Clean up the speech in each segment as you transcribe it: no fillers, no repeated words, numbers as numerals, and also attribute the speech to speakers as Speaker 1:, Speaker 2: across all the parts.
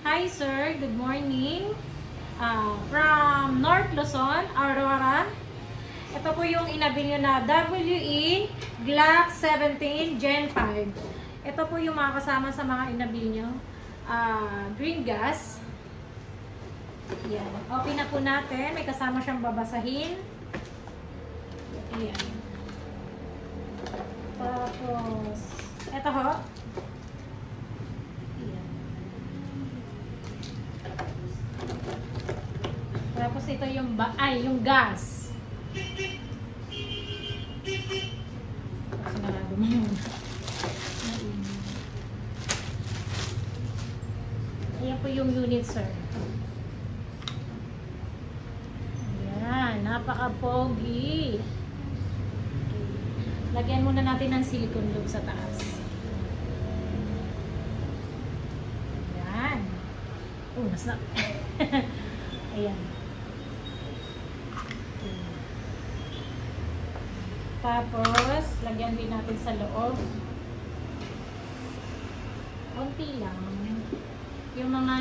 Speaker 1: Hi sir, good morning. From North Luzon, Aurora. Ito po yung inabi nyo na WE Glock 17 Gen 5. Ito po yung mga kasama sa mga inabi nyo. Green gas. Yan. Open na po natin. May kasama siyang babasahin. Ayan. Tapos, ito ho. Tapos ito yung yung gas. Sinarado mo muna. Ayan po yung unit, sir. Ayan, napaka-pogi. Lagyan muna natin ng silicone lube sa taas. Ayan. Mas na. Ayan. Tapos, lagyan din natin sa loob. Konti lang. Yung mga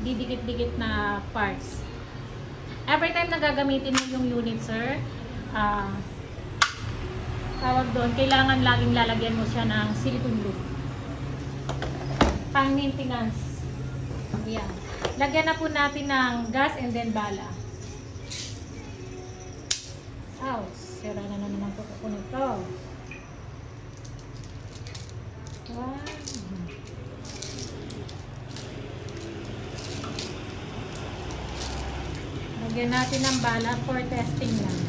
Speaker 1: didikit-dikit na parts. Every time na gagamitin mo yung unit, sir, tawag doon, kailangan laging lalagyan mo siya ng silicone lube. Pang maintenance. Ayan. Lagyan na po natin ng gas and then bala. Ow, sira na naman ang kuko nito. Wow. Lagyan natin ng bala for testing lang.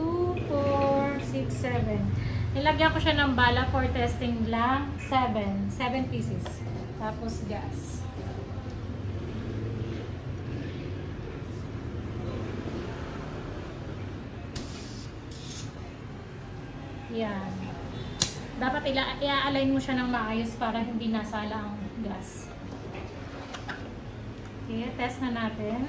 Speaker 1: 2, 4, 6, 7. Nilagyan ko siya ng bala for testing lang. 7 pieces. Tapos gas. Yan. Dapat i-align mo siya ng maayos para hindi nasala ang gas. Okay, test na natin.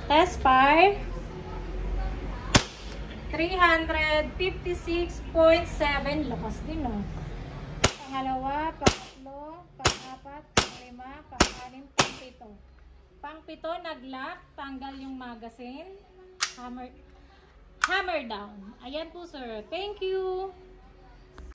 Speaker 1: Test fire. 356.7. Lakas din, no? Pangalawa, pangatlo, pang-apat, pang-lima, pang-anim, pang-pito. Pang-pito, nag-lock, tanggal yung magazine, hammer down. Ayan po, sir. Thank you!